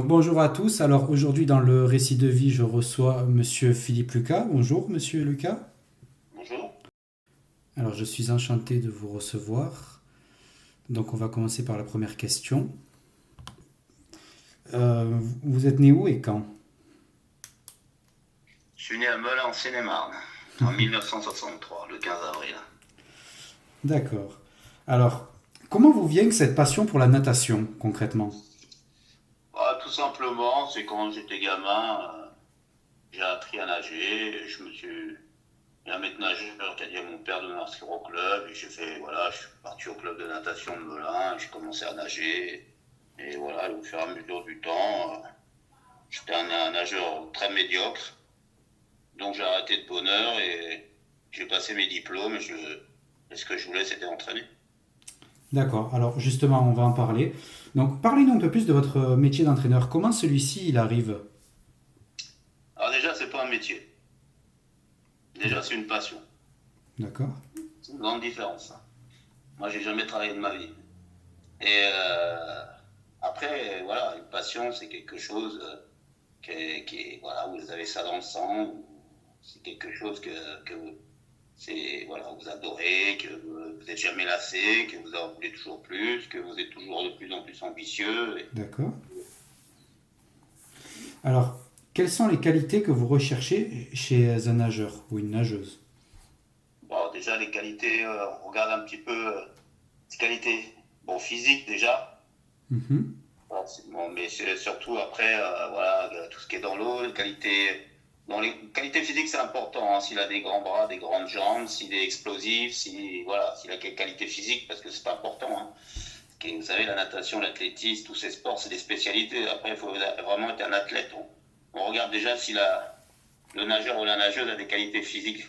Donc bonjour à tous. Alors aujourd'hui dans le récit de vie, je reçois Monsieur Philippe Lucas. Bonjour Monsieur Lucas. Bonjour. Alors je suis enchanté de vous recevoir. Donc on va commencer par la première question. Vous êtes né où et quand? Je suis né à Melun en Seine-et-Marne en 1963, le 15 avril. D'accord. Alors, comment vous vient cette passion pour la natation concrètement? Tout simplement, c'est quand j'étais gamin, j'ai appris à nager. Il y a un maître nageur qui a dit à mon père de m'inscrire au club. Et je suis parti au club de natation de Melun. Et j'ai commencé à nager. Et voilà, au fur et à mesure du temps, j'étais un nageur très médiocre. Donc j'ai arrêté de bonne heure et j'ai passé mes diplômes. Et ce que je voulais, c'était entraîner. D'accord. Alors justement, on va en parler. Donc parlez-nous un peu plus de votre métier d'entraîneur. Comment celui-ci il arrive? Alors déjà, c'est pas un métier. Déjà, c'est une passion. D'accord. C'est une grande différence, ça. Moi, j'ai jamais travaillé de ma vie. Après, voilà, une passion, c'est quelque chose voilà, vous avez ça dans le sang. C'est quelque chose voilà, vous adorez, que vous n'êtes jamais lassé, que vous en voulez toujours plus, que vous êtes toujours de plus en plus ambitieux. D'accord. Alors, quelles sont les qualités que vous recherchez chez un nageur ou une nageuse? Bon, déjà, les qualités, on regarde un petit peu les qualités, bon, physiques déjà. Mhm. Bon, mais c'est surtout après, voilà, tout ce qui est dans l'eau, les qualités physiques, c'est important, hein, s'il a des grands bras, des grandes jambes, s'il est explosif, voilà, s'il a quelques qualités physiques, parce que c'est important, hein. Vous savez, la natation, l'athlétisme, tous ces sports, c'est des spécialités. Après, il faut vraiment être un athlète. On regarde déjà si le nageur ou la nageuse a des qualités physiques.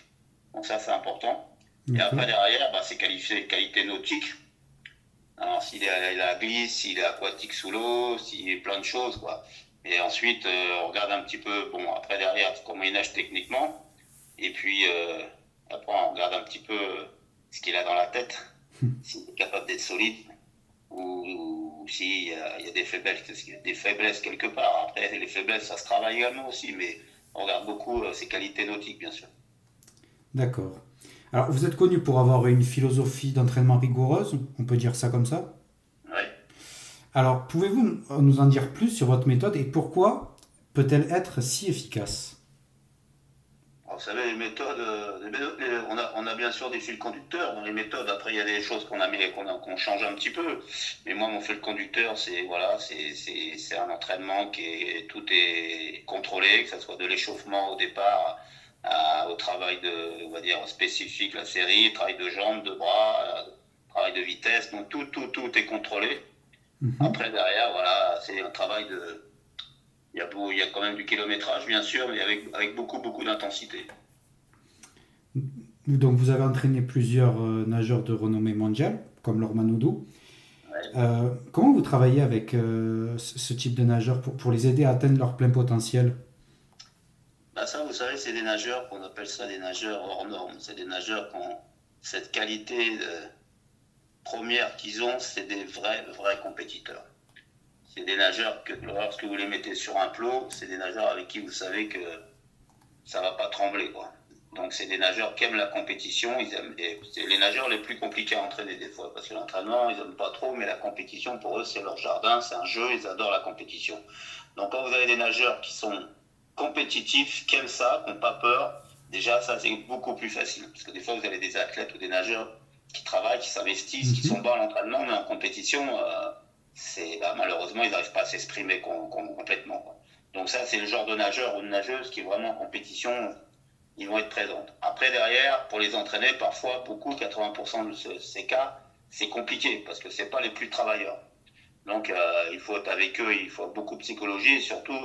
Donc ça, c'est important. Et D'accord. après, derrière, c'est qualités nautiques. Alors, il a glisse, s'il est aquatique sous l'eau, s'il est plein de choses, quoi. Et ensuite, on regarde un petit peu, bon, après derrière, comment il nage techniquement. Et puis, après, on regarde un petit peu ce qu'il a dans la tête, s'il est capable d'être solide, ou s'il y a des faiblesses quelque part. Après, les faiblesses, ça se travaille également aussi, mais on regarde beaucoup ses qualités nautiques, bien sûr. D'accord. Alors, vous êtes connu pour avoir une philosophie d'entraînement rigoureuse, on peut dire ça comme ça. Ouais. Alors, pouvez-vous nous en dire plus sur votre méthode et pourquoi peut-elle être si efficace? Alors, vous savez, on a bien sûr des fils conducteurs dans les méthodes. Après, il y a des choses qu'on change un petit peu. Mais moi, mon fil conducteur, c'est un entraînement tout est contrôlé, que ce soit de l'échauffement au départ au travail on va dire, spécifique, la série, travail de jambes, de bras, travail de vitesse. Donc, tout est contrôlé. Mhm. Après, derrière, voilà, c'est un travail il y a quand même du kilométrage, bien sûr, mais avec beaucoup d'intensité. Donc, vous avez entraîné plusieurs nageurs de renommée mondiale, comme Laure Manodou. Ouais. Comment vous travaillez avec ce type de nageurs pour les aider à atteindre leur plein potentiel? Ça, vous savez, c'est des nageurs qu'on appelle ça des nageurs hors normes. C'est des nageurs qui ont cette qualité première qu'ils ont, c'est des vrais compétiteurs. C'est des nageurs que lorsque vous les mettez sur un plot, c'est des nageurs avec qui vous savez que ça va pas trembler, quoi. Donc c'est des nageurs qui aiment la compétition. Et c'est les nageurs les plus compliqués à entraîner des fois, parce que l'entraînement, ils aiment pas trop, mais la compétition, pour eux, c'est leur jardin, c'est un jeu, ils adorent la compétition. Donc quand vous avez des nageurs qui sont compétitifs, qui aiment ça, qui n'ont pas peur, déjà ça c'est beaucoup plus facile. Parce que des fois vous avez des athlètes ou des nageurs qui travaillent, qui s'investissent, qui sont Mhm. bons à l'entraînement, mais en compétition, malheureusement ils n'arrivent pas à s'exprimer complètement, quoi. Donc ça c'est le genre de nageur ou de nageuse qui est vraiment en compétition, ils vont être présentes. Après, derrière, pour les entraîner, parfois, 80% de ces cas, c'est compliqué parce que c'est pas les plus travailleurs. Donc, il faut être avec eux, il faut beaucoup de psychologie et surtout,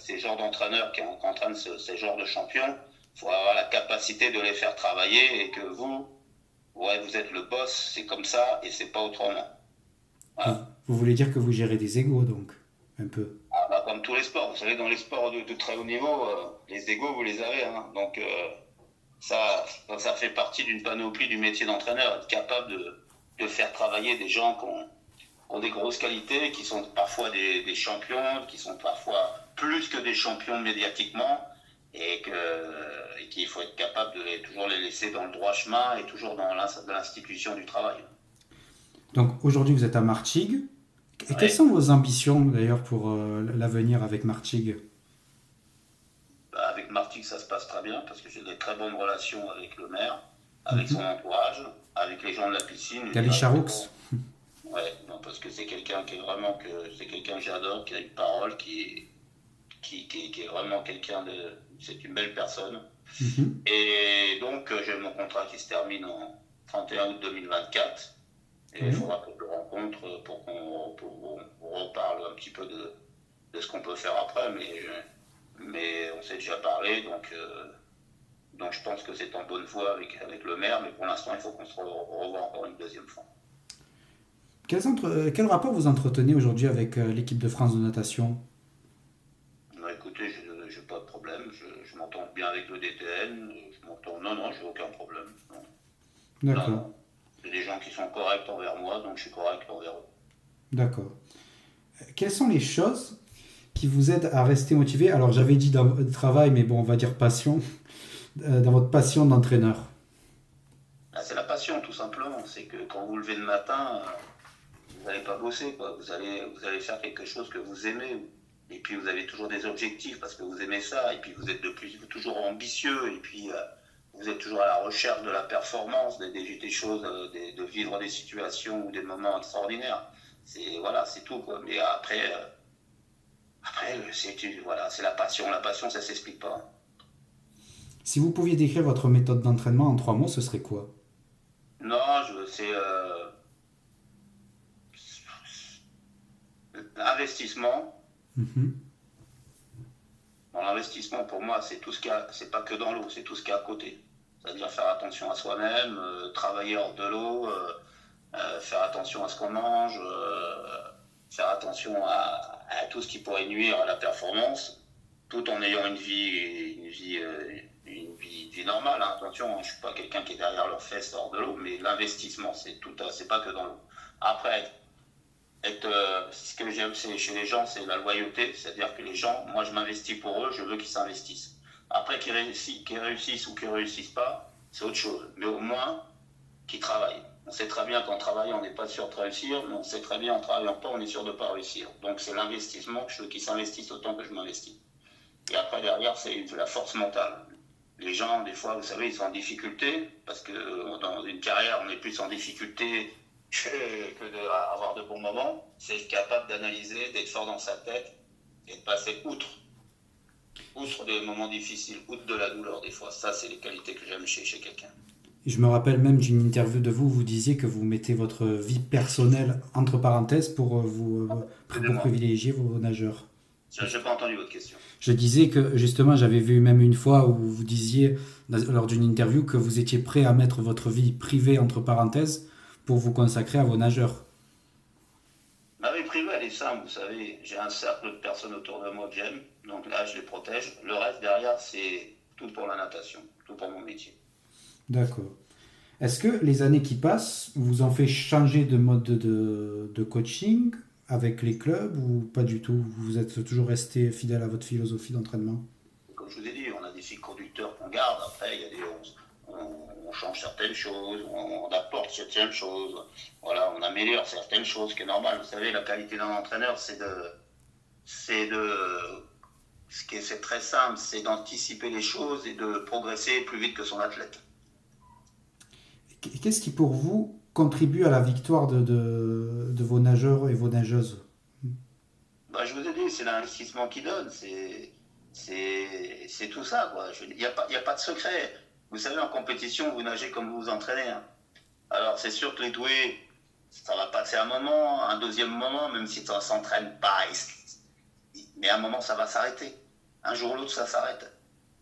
ces genres d'entraîneurs qui entraînent ces genres de champions, il faut avoir la capacité de les faire travailler et que vous êtes le boss, c'est comme ça et c'est pas autrement. Vous, Voilà. vous voulez dire que vous gérez des égos, donc, un peu. Comme tous les sports, vous savez, dans les sports de très haut niveau, les égos, vous les avez, hein. Donc, ça fait partie d'une panoplie du métier d'entraîneur, être capable de faire travailler des gens ont des grosses qualités, qui sont parfois des champions, qui sont parfois plus que des champions médiatiquement, et qu'il faut être capable de toujours les laisser dans le droit chemin et toujours dans l'institution du travail. Donc aujourd'hui, vous êtes à Martigues. Et quelles Ouais. sont vos ambitions d'ailleurs pour l'avenir avec Martigues? Bah, avec Martigues, ça se passe très bien parce que j'ai des très bonnes relations avec le maire, avec son Mhm. entourage, avec les gens de la piscine, le Gali directeur. Charoux. Ouais, non, parce que c'est quelqu'un qui est vraiment c'est quelqu'un que j'adore, qui a une parole, qui est vraiment quelqu'un de, c'est une belle personne. Mhm. Et donc j'ai mon contrat qui se termine en 31 août 2024. Et il Oui. faudra qu'on le rencontre pour qu'on reparle un petit peu de ce qu'on peut faire après, mais on s'est déjà parlé, donc je pense que c'est en bonne voie avec le maire, mais pour l'instant il faut qu'on se revoie encore une deuxième fois. Quel rapport vous entretenez aujourd'hui avec l'équipe de France de natation? Bah, écoutez, j'ai pas de problème, je m'entends bien avec le DTN, je m'entends. Non, non, j'ai aucun problème. Non, non, D'accord, non. C'est des gens qui sont corrects envers moi, donc je suis correct envers eux. d'accord. Quelles sont les choses qui vous aident à rester motivé? Alors j'avais dit dans votre travail, mais bon, on va dire passion, dans votre passion d'entraîneur. Ah, c'est la passion, tout simplement. C'est que quand vous vous levez le matin, vous n'allez pas bosser, quoi. Vous allez faire quelque chose que vous aimez. Et puis vous avez toujours des objectifs parce que vous aimez ça. Et puis vous êtes toujours ambitieux. Et puis vous êtes toujours à la recherche de la performance, des choses, de vivre des situations ou des moments extraordinaires. Voilà, c'est tout, quoi. Mais après, voilà, c'est la passion. La passion, ça s'explique pas. Si vous pouviez décrire votre méthode d'entraînement en 3 mots, ce serait quoi? Non, c'est l'investissement. Mhm. Dans l'investissement, pour moi, c'est tout ce qu'il y a, c'est pas que dans l'eau, c'est tout ce qu'il y a à côté. C'est-à-dire faire attention à soi-même, travailler hors de l'eau, faire attention à ce qu'on mange, faire attention à tout ce qui pourrait nuire à la performance, tout en ayant une vie normale. Hein. Attention, hein, je suis pas quelqu'un qui est derrière leurs fesses hors de l'eau, mais l'investissement, c'est pas que dans l'eau. Après, ce que j'aime chez les gens, c'est la loyauté. C'est-à-dire que les gens, moi je m'investis pour eux, je veux qu'ils s'investissent. Après qu'ils réussissent ou qu'ils ne réussissent pas, c'est autre chose. Mais au moins, qu'ils travaillent. On sait très bien qu'en travaillant, on n'est pas sûr de réussir, mais on sait très bien qu'en travaillant pas, on est sûr de ne pas réussir. Donc c'est l'investissement, je veux qu'ils s'investissent autant que je m'investis. Et après, derrière, c'est la force mentale. Les gens, des fois, vous savez, ils sont en difficulté, parce que dans une carrière, on est plus en difficulté que d'avoir de bons moments. C'est être capable d'analyser, d'être fort dans sa tête et de passer outre des moments difficiles, outre de la douleur, des fois. Ça, c'est les qualités que j'aime chez quelqu'un. Et je me rappelle même d'une interview de vous où vous disiez que vous mettez votre vie personnelle entre parenthèses pour Excusez-moi, privilégier vos nageurs. je n'ai pas entendu votre question. Je disais que justement, j'avais vu même une fois où vous disiez, lors d'une interview, que vous étiez prêt à mettre votre vie privée entre parenthèses pour vous consacrer à vos nageurs. Ma vie privée, elle est simple, vous savez. J'ai un cercle de personnes autour de moi que j'aime, donc là, je les protège. Le reste, derrière, c'est tout pour la natation, tout pour mon métier. D'accord. Est-ce que les années qui passent vous ont fait changer de mode de coaching avec les clubs ou pas du tout? Vous êtes toujours resté fidèle à votre philosophie d'entraînement? Comme je vous ai dit, on a des fils conducteurs qu'on garde. Après, il y a on change certaines choses, on apporte certaines choses. Voilà, on améliore certaines choses, ce qui est normal. Vous savez, la qualité d'un entraîneur, c'est très simple, c'est d'anticiper les choses et de progresser plus vite que son athlète. Qu'est-ce qui pour vous contribue à la victoire de vos nageurs et vos nageuses? Bah, je vous ai dit, c'est l'investissement qui donne, c'est tout ça, quoi. Il n'y a pas de secret. Vous savez, en compétition, vous nagez comme vous vous entraînez. Hein. Alors, c'est sûr que les doués, ça va passer un moment, un deuxième moment, même si ça ne s'entraîne pas. Mais à un moment, ça va s'arrêter. Un jour ou l'autre, ça s'arrête.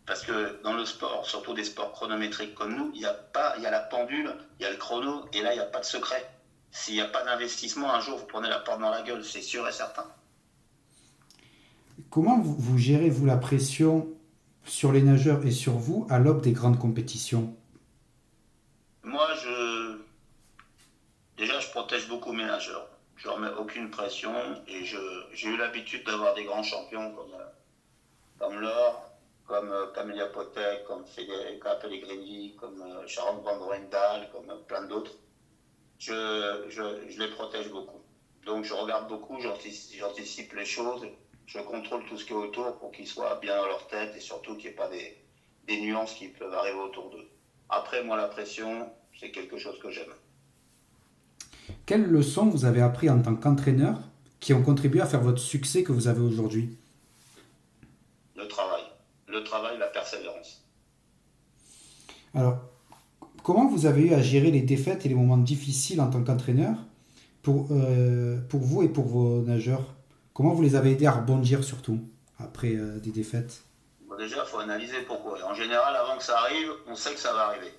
Parce que dans le sport, surtout des sports chronométriques comme nous, il y a la pendule, il y a le chrono, et là, il n'y a pas de secret. S'il n'y a pas d'investissement, un jour, vous prenez la porte dans la gueule, c'est sûr et certain. Comment vous gérez, vous, la pression sur les nageurs et sur vous à l'aube des grandes compétitions? Moi, déjà, je protège beaucoup mes nageurs. je leur mets aucune pression et j'ai eu l'habitude d'avoir des grands champions comme Laure, comme Camelia Potek, comme Federica Pellegrini, comme Sharon Van Groendahl, comme plein d'autres. Je les protège beaucoup. Donc je regarde beaucoup, j'anticipe les choses, je contrôle tout ce qui est autour pour qu'ils soient bien dans leur tête et surtout qu'il n'y ait pas des nuances qui peuvent arriver autour d'eux. Après, moi, la pression, c'est quelque chose que j'aime. Quelles leçons vous avez appris en tant qu'entraîneur qui ont contribué à faire votre succès que vous avez aujourd'hui? Le travail, la persévérance. Alors, comment vous avez eu à gérer les défaites et les moments difficiles en tant qu'entraîneur pour vous et pour vos nageurs? Comment vous les avez aidés à rebondir surtout après des défaites? Bon, déjà, il faut analyser pourquoi. En général, avant que ça arrive, on sait que ça va arriver.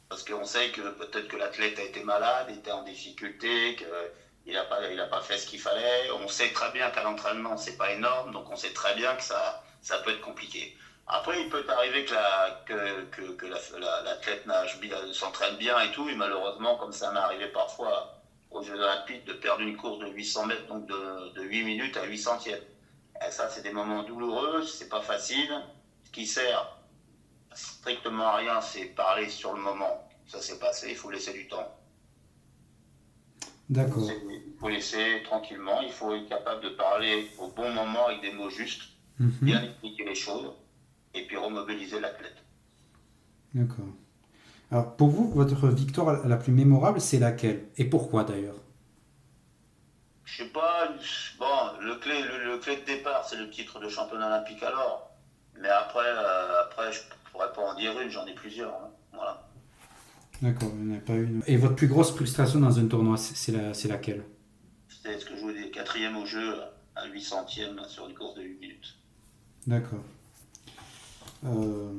Parce qu'on sait que peut-être que l'athlète a été malade, était en difficulté, qu'il n'a pas fait ce qu'il fallait. On sait très bien qu'à l'entraînement, c'est pas énorme, donc on sait très bien que ça peut être compliqué. Après, il peut arriver que l'athlète s'entraîne bien et tout, et malheureusement, comme ça m'est arrivé parfois aux Jeux Olympiques, de perdre une course de 800 mètres, donc de 8 minutes à 8 centièmes. Et ça, c'est des moments douloureux, c'est pas facile. Ce qui sert strictement à rien, c'est parler sur le moment. Ça s'est passé, il faut laisser du temps. D'accord. Il faut laisser tranquillement, il faut être capable de parler au bon moment avec des mots justes, Mhm. bien expliquer les choses, et puis remobiliser l'athlète. D'accord. Alors, pour vous, votre victoire la plus mémorable, c'est laquelle? Et pourquoi d'ailleurs? Je sais pas, bon, le clé de départ, c'est le titre de champion olympique alors. Mais après, je pourrais pas en dire une, j'en ai plusieurs. Hein. Voilà. D'accord, il n'y en a pas une. Et votre plus grosse frustration dans un tournoi, c'est laquelle? C'était ce que je jouais des quatrièmes au jeu à 8 centièmes sur une course de 8 minutes. D'accord. Euh,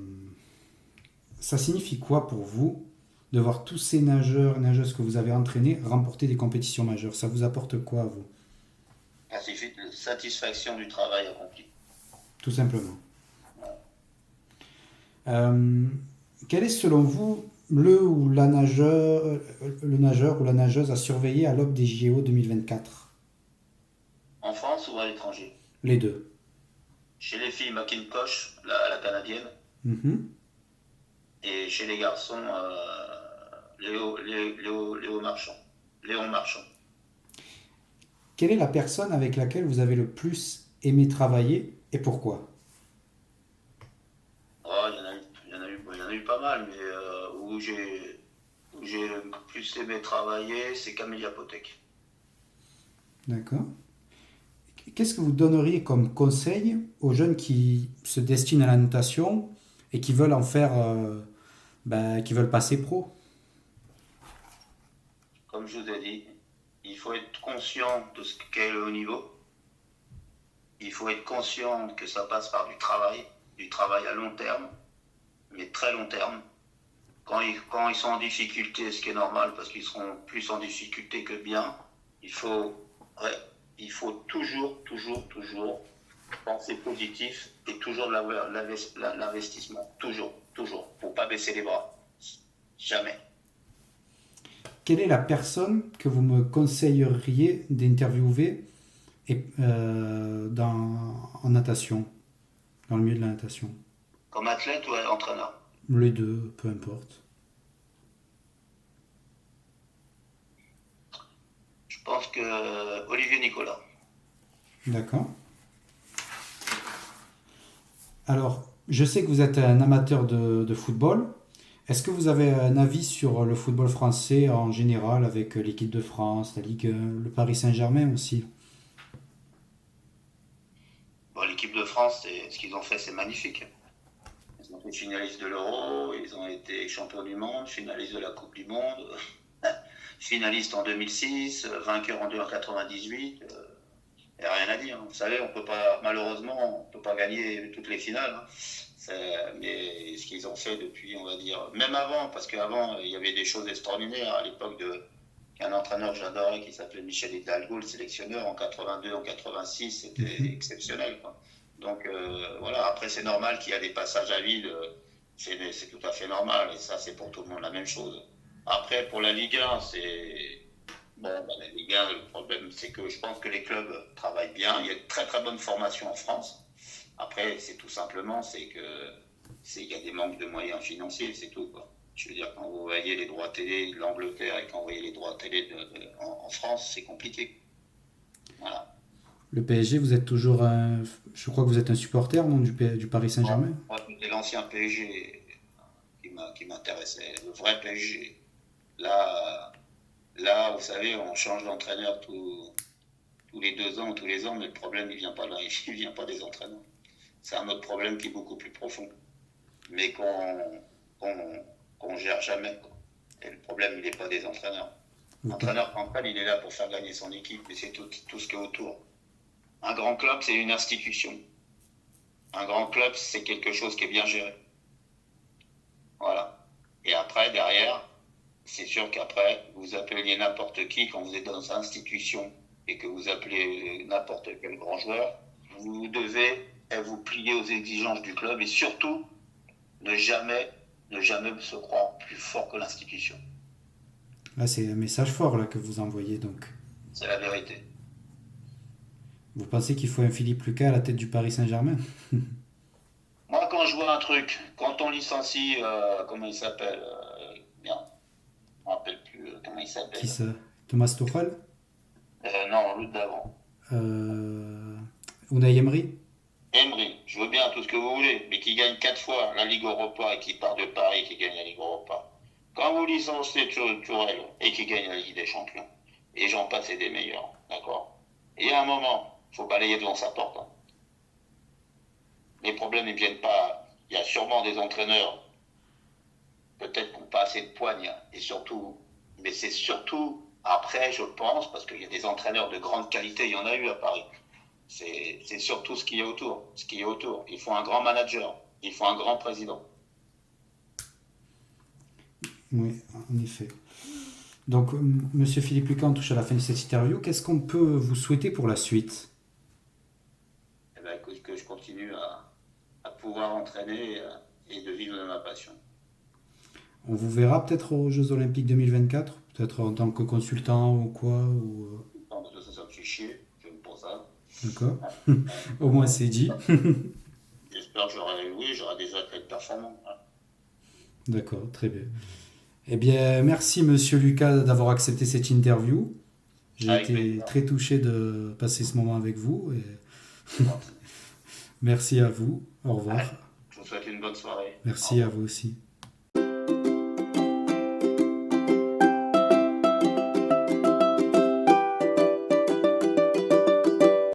Ça signifie quoi pour vous de voir tous ces nageurs et nageuses que vous avez entraînés remporter des compétitions majeures? Ça vous apporte quoi à vous? Satisfaction du travail accompli. Tout simplement. Euh, Quel est selon vous le nageur ou la nageuse à surveiller à l'aube des JO 2024? En France ou à l'étranger? Les deux. Chez les filles, McIntosh, la canadienne, Mhm. et chez les garçons, Léo Marchand. Léon Marchand. Quelle est la personne avec laquelle vous avez le plus aimé travailler et pourquoi? Oh, il y en a eu pas mal, mais où j'ai le plus aimé travailler, c'est Camélia Potek. D'accord. Qu'est-ce que vous donneriez comme conseil aux jeunes qui se destinent à la natation et qui veulent en faire, qui veulent passer pro? Comme je vous ai dit, il faut être conscient de ce qu'est le haut niveau. Il faut être conscient que ça passe par du travail à long terme, mais très long terme. Quand ils sont en difficulté, ce qui est normal, parce qu'ils seront plus en difficulté que bien, il faut toujours penser positif et toujours de l'investissement. Toujours. Pour ne pas baisser les bras. Jamais. Quelle est la personne que vous me conseilleriez d'interviewer en natation, dans le milieu de la natation? Comme athlète ou entraîneur? Les deux, peu importe. Je pense que Olivier Nicolas. D'accord. Alors, je sais que vous êtes un amateur de football. Est-ce que vous avez un avis sur le football français en général avec l'équipe de France, la Ligue 1, le Paris Saint-Germain aussi? Bon, l'équipe de France, ce qu'ils ont fait, c'est magnifique. Ils ont été finalistes de l'Euro, ils ont été champions du monde, finalistes de la Coupe du Monde, finalistes en 2006, vainqueurs en 1998. Il n'y a rien à dire. Vous savez, malheureusement, on ne peut pas gagner toutes les finales. Hein. Mais ce qu'ils ont fait depuis, on va dire, même avant, parce qu'avant, il y avait des choses extraordinaires. À l'époque qu'un entraîneur que j'adorais qui s'appelait Michel Hidalgo, le sélectionneur, en 82, en 86, c'était exceptionnel. Quoi. Donc voilà, après c'est normal qu'il y a des passages à vide, c'est tout à fait normal, et ça c'est pour tout le monde la même chose. Après pour la Ligue 1, Bon, ben, les gars, le problème, c'est que je pense que les clubs travaillent bien. Il y a une très très bonne formation en France. Après, c'est tout simplement, il y a des manques de moyens financiers, c'est tout, quoi. Je veux dire, quand vous voyez les droits télé de l'Angleterre et quand vous voyez les droits télé en France, c'est compliqué. Voilà. Le PSG, vous êtes toujours un... Je crois que vous êtes un supporter, non, du Paris Moi, Saint-Germain? moi, c'était l'ancien PSG qui m'intéressait, le vrai PSG. Là, là, vous savez, on change d'entraîneur tous les 2 ans ou tous les ans, mais le problème, il vient pas là, il vient pas des entraîneurs. C'est un autre problème qui est beaucoup plus profond, mais qu'on qu'on gère jamais, quoi. Et le problème, il n'est pas des entraîneurs. Vous pen- L'entraîneur campagne, il est là pour faire gagner son équipe, mais c'est tout ce qui est autour. Un grand club, c'est une institution. Un grand club, c'est quelque chose qui est bien géré. Voilà. Et après, derrière, c'est sûr qu'après, vous appeliez n'importe qui, quand vous êtes dans une institution et que vous appelez n'importe quel grand joueur, vous devez vous plier aux exigences du club et surtout ne jamais, ne jamais se croire plus fort que l'institution. Là, c'est un message fort là, que vous envoyez, donc. C'est la vérité. Vous pensez qu'il faut un Philippe Lucas à la tête du Paris Saint-Germain? Moi, quand je vois un truc, quand on licencie, comment il s'appelle merde, je ne me rappelle plus comment il Qui s'appelle. ça? Thomas Tuchel? Non, l'autre d'avant. Euh... Unai Emery? Emery, je veux bien tout ce que vous voulez, mais qui gagne 4 fois la Ligue Europa et qui part de Paris et qui gagne la Ligue Europa. Quand vous licenciez Tourelle et qui gagne la Ligue des Champions, et j'en passe et des meilleurs, d'accord. Et à un moment, il faut balayer devant sa porte, hein. Les problèmes ne viennent pas. Il y a sûrement des entraîneurs, peut-être qui n'ont pas assez de poigne, et surtout, mais c'est surtout après, je pense, parce qu'il y a des entraîneurs de grande qualité, il y en a eu à Paris. C'est surtout ce qui est autour. Ce qui est autour. Il faut un grand manager. Il faut un grand président. Oui, en effet. Donc, Monsieur Philippe Lucas, on touche à la fin de cette interview. Qu'est-ce qu'on peut vous souhaiter pour la suite? Eh ben, écoute, que je continue à pouvoir entraîner et de vivre de ma passion. On vous verra peut-être aux Jeux Olympiques 2024, peut-être en tant que consultant ou quoi Non, parce que ça me fait chier. Je n'aime pas ça. D'accord. Au moins c'est dit. J'espère que j'aurai des athlètes performants, hein. D'accord, très bien. Eh bien, merci Monsieur Lucas d'avoir accepté cette interview. J'ai Avec été plaisir. très touché de passer ce moment avec vous et merci à vous. Au revoir. Je vous souhaite une bonne soirée. Au Merci à revoir. vous aussi.